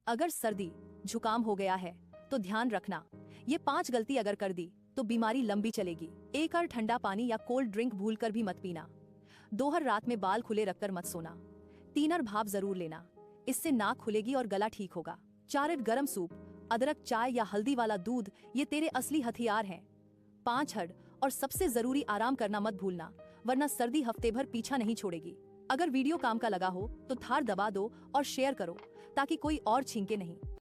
अगर सर्दी जुकाम हो गया है तो ध्यान रखना, ये 5 गलती अगर कर दी तो बीमारी लंबी चलेगी। 1 ठंडा पानी या कोल्ड ड्रिंक भूलकर भी मत पीना। 2 रात में बाल खुले रखकर मत सोना। 3 भाप जरूर लेना, इससे नाक खुलेगी और गला ठीक होगा। 4 गरम सूप, अदरक चाय या हल्दी वाला दूध, ये तेरे असली हथियार हैं। 5 और सबसे जरूरी, आराम करना मत भूलना, वरना सर्दी हफ्ते भर पीछा नहीं छोड़ेगी। अगर वीडियो काम का लगा हो तो थार दबा दो और शेयर करो ताकि कोई और छींके नहीं।